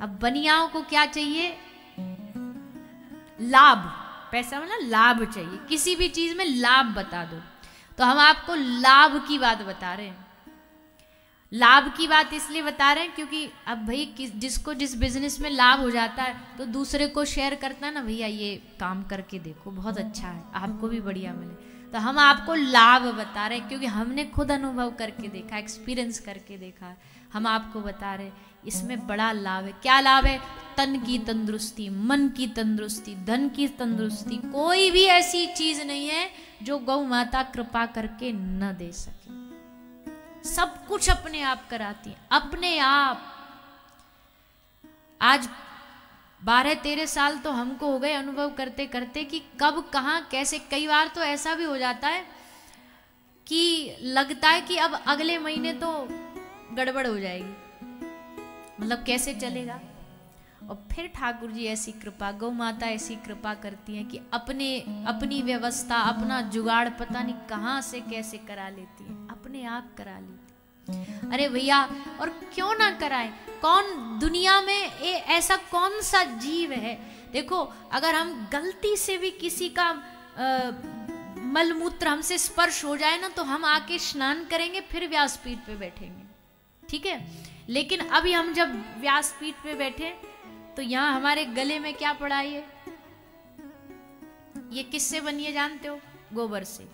अब बनियाओं को क्या चाहिए? लाभ। पैसा मतलब लाभ चाहिए, किसी भी चीज में लाभ बता दो। तो हम आपको लाभ की बात बता रहे हैं। लाभ की बात इसलिए बता रहे हैं क्योंकि अब भाई जिसको जिस बिजनेस में लाभ हो जाता है तो दूसरे को शेयर करता है ना, भैया ये काम करके देखो बहुत अच्छा है, आपको भी बढ़िया मिले। तो हम आपको लाभ बता रहे हैं क्योंकि हमने खुद अनुभव करके देखा, एक्सपीरियंस करके देखा। हम आपको बता रहे हैं इसमें बड़ा लाभ है। क्या लाभ है? तन की तंदुरुस्ती, मन की तंदुरुस्ती, धन की तंदुरुस्ती। कोई भी ऐसी चीज नहीं है जो गौ माता कृपा करके न दे सके। सब कुछ अपने आप कराती है, अपने आप। आज 12-13 साल तो हमको हो गए अनुभव करते करते कि कब कहाँ कैसे। कई बार तो ऐसा भी हो जाता है कि लगता है कि अब अगले महीने तो गड़बड़ हो जाएगी, मतलब कैसे चलेगा। और फिर ठाकुर जी ऐसी कृपा, गौ माता ऐसी कृपा करती है कि अपनी व्यवस्था, अपना जुगाड़ पता नहीं कहाँ से कैसे करा लेती है, अपने आप करा लेती। अरे भैया, और क्यों ना कराए? कौन दुनिया में ऐसा कौन सा जीव है? देखो, अगर हम गलती से भी किसी का मलमूत्र हमसे स्पर्श हो जाए ना, तो हम आके स्नान करेंगे, फिर व्यासपीठ पे बैठेंगे, ठीक है। लेकिन अभी हम जब व्यासपीठ पे बैठे तो यहाँ हमारे गले में क्या पड़ा है? ये किससे बनी है जानते हो? गोबर से,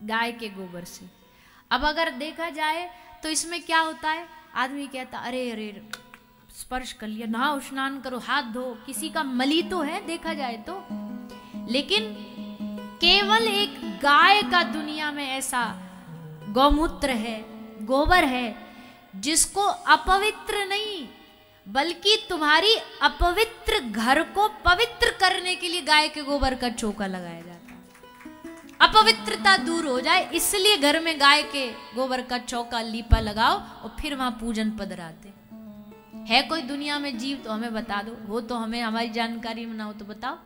गाय के गोबर से। अब अगर देखा जाए तो इसमें क्या होता है, आदमी कहता अरे अरे स्पर्श कर लिया, नहाओ स्नान करो, हाथ धो, किसी का मली तो है देखा जाए तो। लेकिन केवल एक गाय का दुनिया में ऐसा गौमूत्र है, गोबर है, जिसको अपवित्र नहीं बल्कि तुम्हारी अपवित्र घर को पवित्र करने के लिए गाय के गोबर का चौका लगाया जाता है। अपवित्रता दूर हो जाए इसलिए घर में गाय के गोबर का चौका लीपा लगाओ और फिर वहां पूजन पधराते। है कोई दुनिया में जीव तो हमें बता दो, हो तो हमें, हमारी जानकारी में ना हो तो बताओ।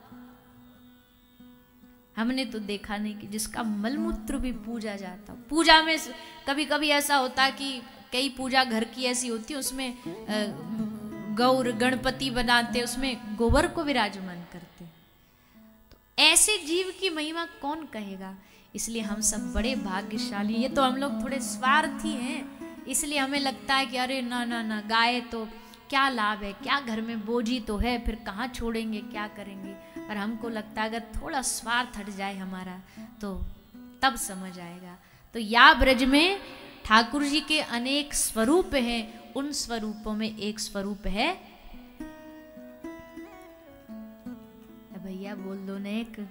हमने तो देखा नहीं कि जिसका मलमूत्र भी पूजा जाता। पूजा में कभी कभी ऐसा होता है कि कई पूजा घर की ऐसी होती है, उसमें गौर गणपति बनाते, उसमें गोबर को विराजमान करते। तो ऐसे जीव की महिमा कौन कहेगा? इसलिए हम सब बड़े भाग्यशाली। ये तो हम लोग थोड़े स्वार्थी हैं, इसलिए हमें लगता है कि अरे ना ना ना, गाय तो क्या लाभ है, क्या घर में बोझी तो है, फिर कहाँ छोड़ेंगे, क्या करेंगे। और हमको लगता है अगर थोड़ा स्वार्थ हट जाए हमारा तो तब समझ आएगा। तो या ब्रज में ठाकुर जी के अनेक स्वरूप हैं, उन स्वरूपों में एक स्वरूप है, भैया बोल दो ना एक।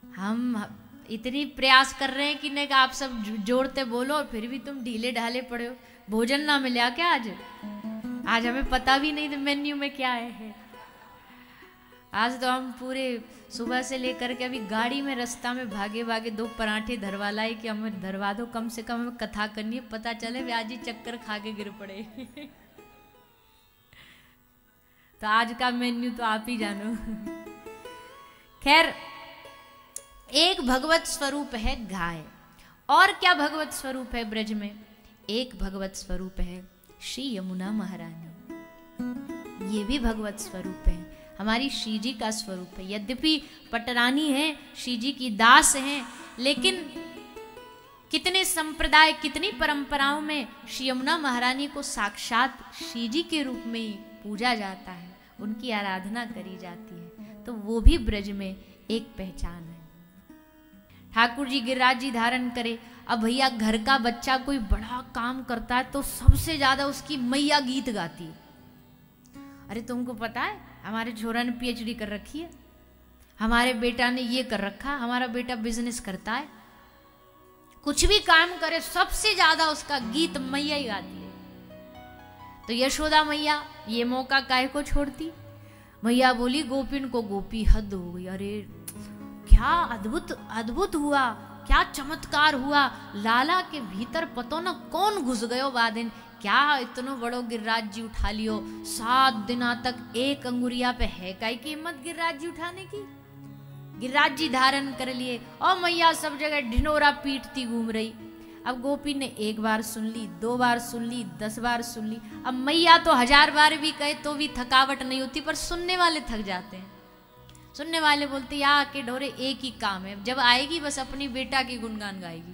हम इतनी प्रयास कर रहे हैं कि नहीं आप सब जोड़ते बोलो और फिर भी तुम ढीले ढाले पड़े हो। भोजन ना मिला क्या आज? आज हमें पता भी नहीं मेन्यू में क्या है। आज तो हम पूरे सुबह से लेकर के अभी गाड़ी में रास्ता में भागे भागे 2 पराठे धरवा लाए कि हमें धरवा दो, कम से कम हमें कथा करनी है, पता चले व्याजी चक्कर खा के गिर पड़े। तो आज का मेन्यू तो आप ही जानो। खैर, एक भगवत स्वरूप है गाय। और क्या भगवत स्वरूप है ब्रज में? एक भगवत स्वरूप है श्री यमुना महारानी। ये भी भगवत स्वरूप है, हमारी श्री जी का स्वरूप है। यद्यपि पटरानी है, श्री जी की दास हैं, लेकिन कितने संप्रदाय, कितनी परंपराओं में श्री यमुना महारानी को साक्षात श्री जी के रूप में ही पूजा जाता है, उनकी आराधना करी जाती है। तो वो भी ब्रज में एक पहचान है। ठाकुर जी गिरिराज जी धारण करे। अब भैया घर का बच्चा कोई बड़ा काम करता है तो सबसे ज्यादा उसकी मैया गीत गाती है। अरे तुमको पता है हमारे छोरा ने PhD कर रखी है, हमारे बेटा ने ये कर रखा, हमारा बेटा बिजनेस करता है। कुछ भी काम करे सबसे ज्यादा उसका गीत मैया ही गाती है। तो यशोदा मैया ये मौका काहे को छोड़ती? मैया बोली गोपिन को गोपी हद हो गई। अरे क्या अद्भुत अद्भुत हुआ, क्या चमत्कार हुआ। लाला के भीतर पतो न कौन घुस गयो बादिन, क्या इतनो बड़ो गिरिराज जी उठा लियो। 7 दिना तक एक अंगुरिया पे है काई की हिम्मत गिरिराज जी उठाने की। गिरिराज जी धारण कर लिए और मैया सब जगह ढिंडोरा पीटती घूम रही। अब गोपी ने एक बार सुन ली, 2 बार सुन ली, 10 बार सुन ली। अब मैया तो 1000 बार भी कहे तो भी थकावट नहीं होती, पर सुनने वाले थक जाते हैं। सुनने वाले बोलते या के ढोरे एक ही काम है, जब आएगी बस अपनी बेटा की गुणगान गाएगी।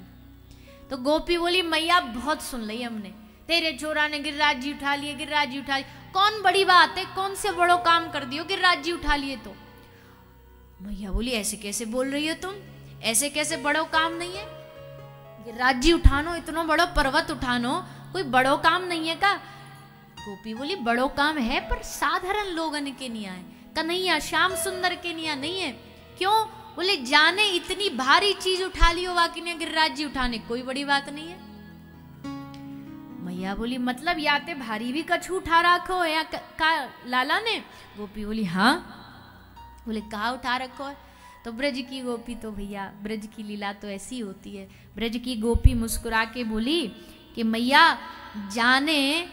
तो गोपी बोली मैया बहुत सुन ली हमने, तेरे छोरा ने गिरिराज जी उठा लिए, गिरिराज जी उठा लिए, कौन बड़ी बात है, कौन से बड़ो काम कर दियो, गिरिराज जी उठा लिए तो। मैया बोली ऐसे कैसे बोल रही हो तुम, ऐसे कैसे बड़ो काम नहीं है, गिरिराज जी उठानो, इतना बड़ो पर्वत उठानो कोई बड़ो काम नहीं है का। गोपी बोली बड़ो काम है, पर साधारण लोगन के नहीं आए, कन्हैया श्याम सुंदर के निया नहीं है। क्यों? बोले जाने इतनी भारी चीज उठा ली हो बाकी ने गिरिराज जी उठाने, कोई बड़ी बात नहीं है। मैया बोली मतलब याते भारी भी कछु उठा रखो है या का लाला ने। गोपी बोली हाँ। बोले कहाँ उठा रखो है? तो ब्रज की गोपी, तो भैया ब्रज की लीला तो ऐसी होती है। ब्रज की गोपी मुस्कुरा के बोली कि मैया जाने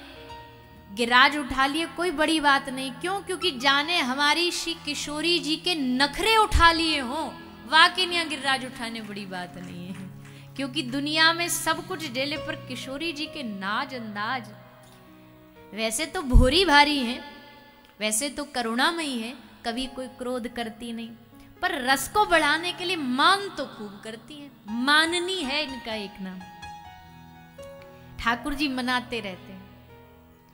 गिरिराज उठा लिए कोई बड़ी बात नहीं। क्यों? क्योंकि जाने हमारी श्री किशोरी जी के नखरे उठा लिए हो, वाकई नहीं गिरिराज उठाने बड़ी बात नहीं है। क्योंकि दुनिया में सब कुछ डेले पर किशोरी जी के नाज अंदाज वैसे तो भोरी भारी हैं, वैसे तो करुणामयी है, कभी कोई क्रोध करती नहीं, पर रस को बढ़ाने के लिए मान तो खूब करती है। माननी है इनका एक नाम। ठाकुर जी मनाते रहते हैं